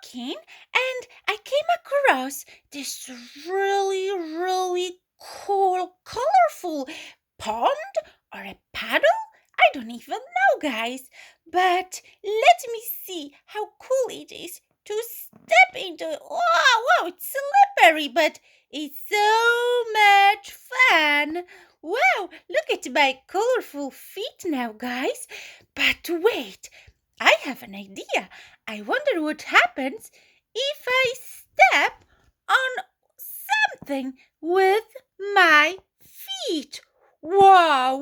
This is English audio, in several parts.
walking and I came across this really cool, colorful pond or a paddle. I don't even know, guys. But let me see how cool it is to step into. Wow, it's slippery, but it's so much fun. Wow, look at my colorful feet now, guys. But wait, I have an idea. I wonder what happens if I step on something with my feet. Wow.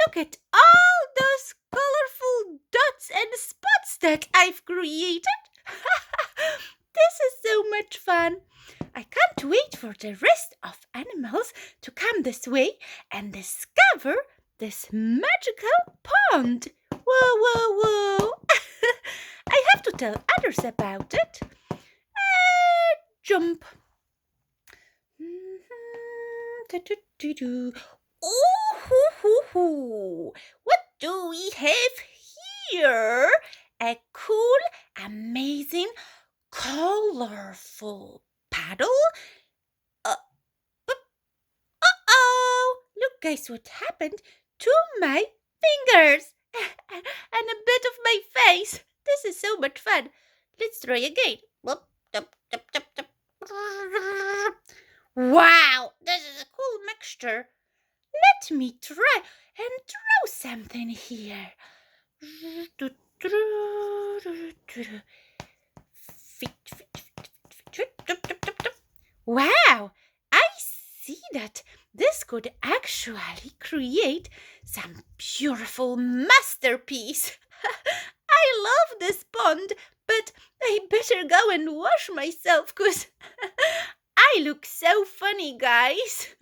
Look at all those colorful dots and spots that I've created. This is so much fun. I can't wait for the rest of animals to come this way and discover this magical pond. Whoa. I have to tell others about it. Jump. Ooh, what do we have here? A cool, amazing, colorful paddle? Uh, uh-oh! Look, guys, what happened to my fingers and a bit of my face. This is so much fun. Let's try again. Wow, this is a cool mixture. Let me try and draw something here. Wow, I see that this could actually create some beautiful masterpiece. I love this pond, but I better go and wash myself because I look so funny, guys.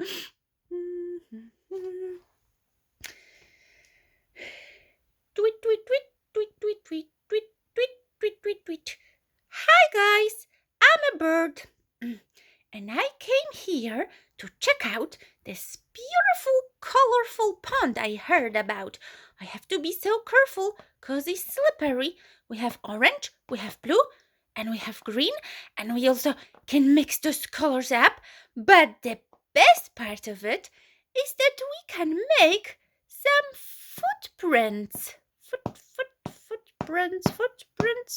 Tweet, tweet, tweet, tweet, tweet, tweet, tweet, tweet, tweet, tweet. Hi, guys. I'm a bird. And I came here to check out this beautiful, colorful pond I heard about. I have to be so careful because it's slippery. We have orange, we have blue, and we have green, and we also can mix those colors up. But the best part of it is that we can make some footprints.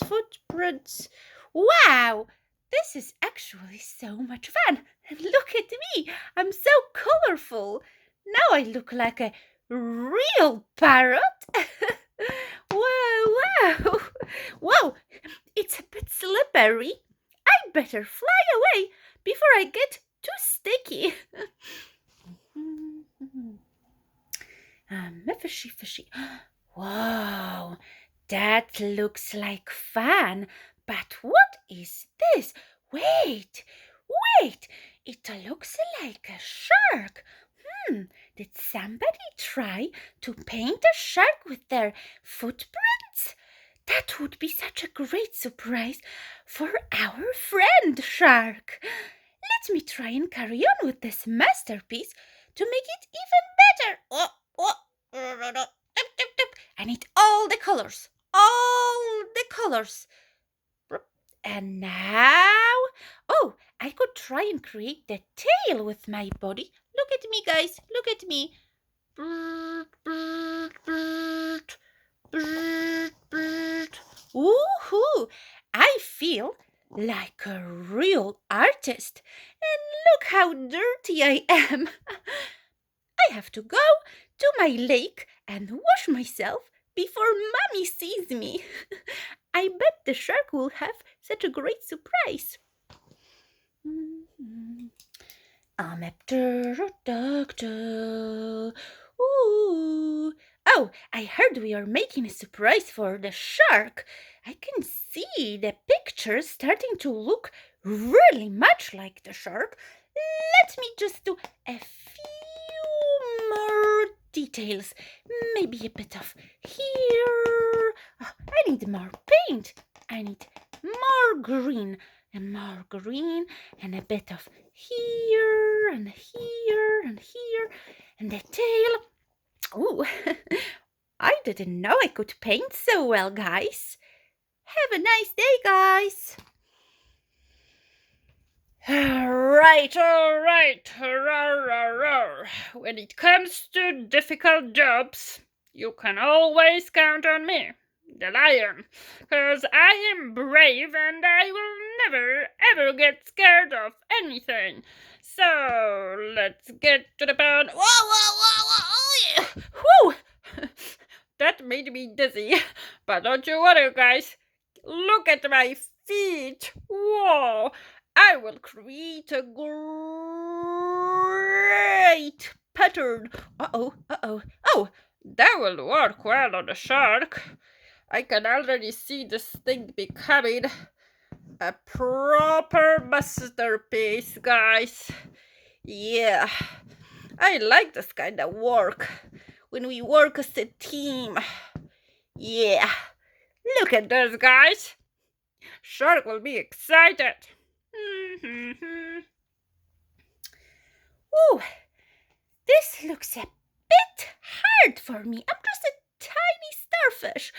Footprints. Wow! This is actually so much fun. And look at me. I'm so colorful. Now I look like a real parrot. Whoa. Whoa, it's a bit slippery. I better fly away before I get too sticky. Fishy. Wow, that looks like fun. But what is this? Wait, it looks like a shark. Did somebody try to paint a shark with their footprints? That would be such a great surprise for our friend shark. Let me try and carry on with this masterpiece to make it even better. I need all the colors. And now, I could try and create the tail with my body. Look at me, guys. Look at me. Woohoo! I feel like a real artist. And look how dirty I am. I have to go to my lake and wash myself before Mommy sees me. I bet the shark will have such a great surprise. I'm a pterodactyl. Ooh. Oh, I heard we are making a surprise for the shark. I can see the pictures starting to look really much like the shark. Let me just do a few more details. Maybe a bit of here. Oh, I need more paint. I need more green and more green and a bit of here and here and here and the tail. Ooh, I didn't know I could paint so well, guys. Have a nice day, guys. All right. When it comes to difficult jobs, you can always count on me, the lion, because I am brave and I will never ever get scared of anything. So let's get to the point. Whoa! Whew! That made me dizzy. But don't you worry, guys. Look at my feet. Whoa! I will create a great pattern. Oh, that will work well on a shark. I can already see this thing becoming a proper masterpiece, guys. Yeah, I like this kind of work when we work as a team. Yeah, look at those guys. Shark will be excited. Ooh, this looks a bit hard for me. I'm just a tiny starfish,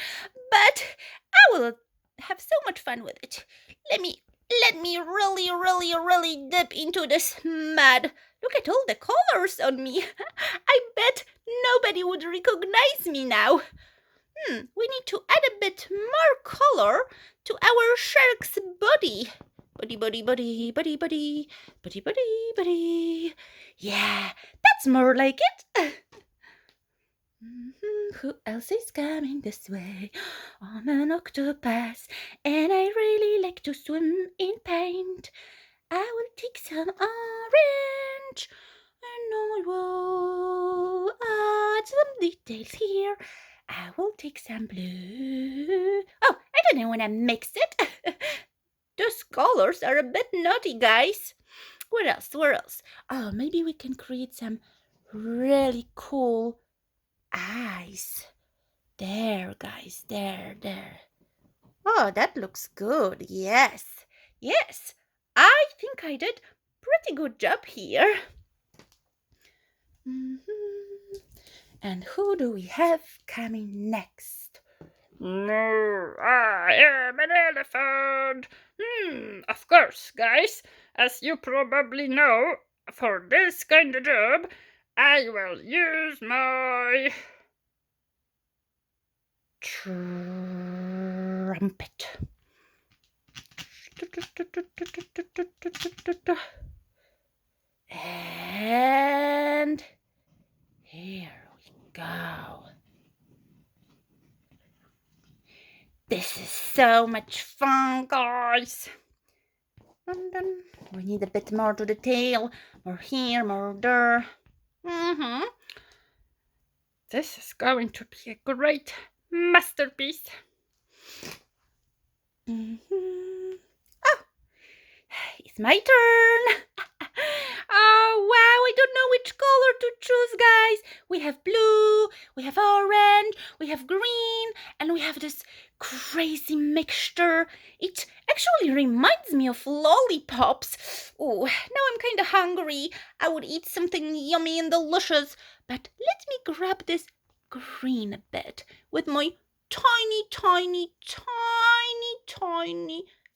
but I will have so much fun with it. Let me really dip into this mud. Look at all the colors on me. I bet nobody would recognize me now. We need to add a bit more color to our shark's body. Buddy. Yeah, that's more like it. Who else is coming this way? I'm an octopus, and I really like to swim in paint. I will take some orange, and I will add some details here. I will take some blue. Oh, I don't know when I mix it. Those colors are a bit naughty, guys. Where else? Oh, maybe we can create some really cool eyes. There, guys. There. Oh, that looks good. Yes. I think I did pretty good job here. And who do we have coming next? No, I am an elephant. Of course, guys. As you probably know, for this kind of job, I will use my trumpet. And here we go. This is so much fun, guys. And then we need a bit more to the tail. More here, more there. This is going to be a great masterpiece. Oh, it's my turn. Oh, wow, I don't know which color to choose, guys. We have blue, we have orange, we have green, and we have this crazy mixture. It actually reminds me of lollipops. Oh, now I'm kind of hungry. I would eat something yummy and delicious. But let me grab this green bit with my tiny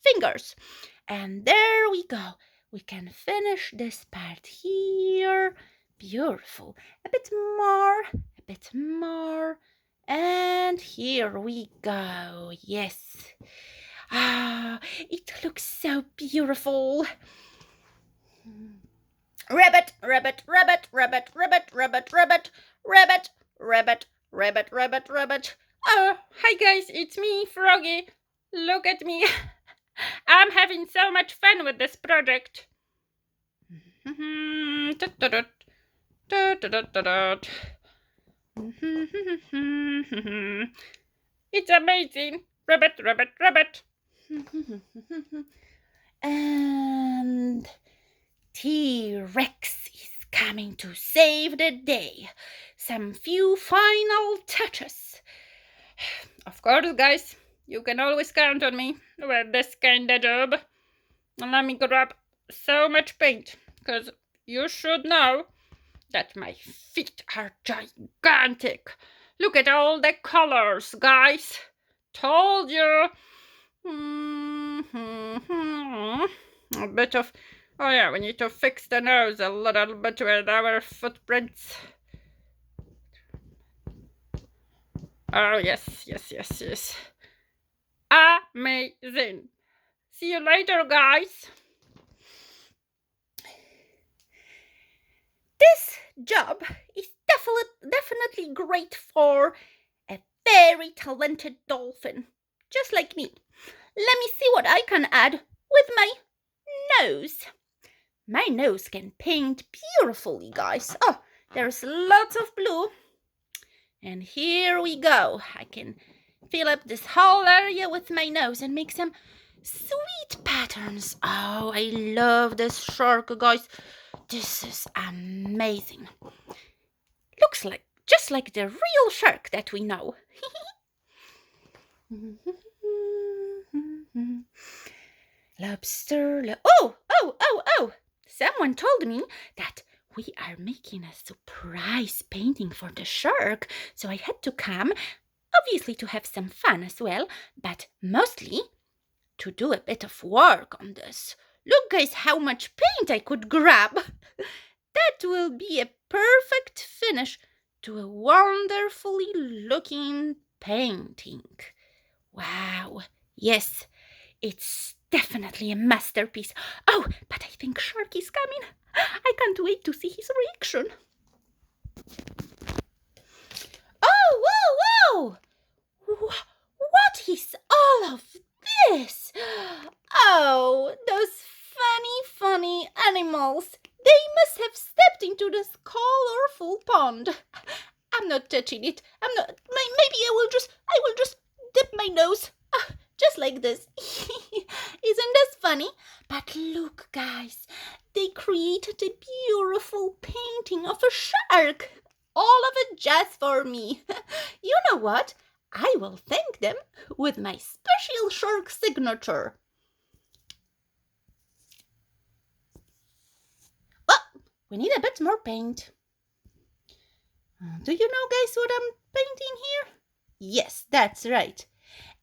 fingers. And there we go. We can finish this part here. Beautiful. A bit more. And here we go. Yes. It looks so beautiful. Rabbit. Oh, hi guys, it's me, Froggy. Look at me. I'm having so much fun with this project. It's amazing. Rabbit. And T-Rex is coming to save the day. Some few final touches. Of course, guys, you can always count on me with this kind of job. And let me grab so much paint, because you should know that my feet are gigantic. Look at all the colors, guys. Told you. A bit of. Oh, yeah, we need to fix the nose a little bit with our footprints. Oh, yes, yes, yes, yes. Amazing. See you later, guys. This job is definitely great for a very talented dolphin, just like me. Let me see what I can add with my nose. My nose can paint beautifully, guys. Oh, there's lots of blue. And here we go. I can fill up this whole area with my nose and make some sweet patterns. Oh, I love this shark, guys. This is amazing. Looks like just like the real shark that we know. Lobster. Oh! Someone told me that we are making a surprise painting for the shark, so I had to come, obviously to have some fun as well, but mostly to do a bit of work on this. Look, guys, how much paint I could grab. That will be a perfect finish to a wonderfully looking painting. Wow, yes, it's definitely a masterpiece. Oh, but I think Shark is coming. I can't wait to see his reaction. Oh, whoa! What is all of this? Oh, those funny animals. They must have stepped into this colorful pond. I'm not touching it. I'm not. Maybe I will just dip my nose. Just like this. Isn't this funny? But look, guys, they created a beautiful painting of a shark. All of it just for me. You know what? I will thank them with my special shark signature. Well, we need a bit more paint. Do you know, guys, what I'm painting here? Yes, that's right.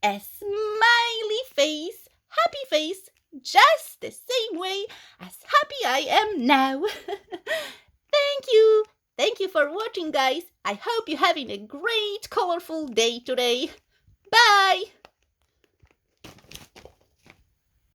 A smiley face, happy face, just the same way as happy I am now. Thank you. Thank you for watching, guys. I hope you're having a great, colorful day today. Bye.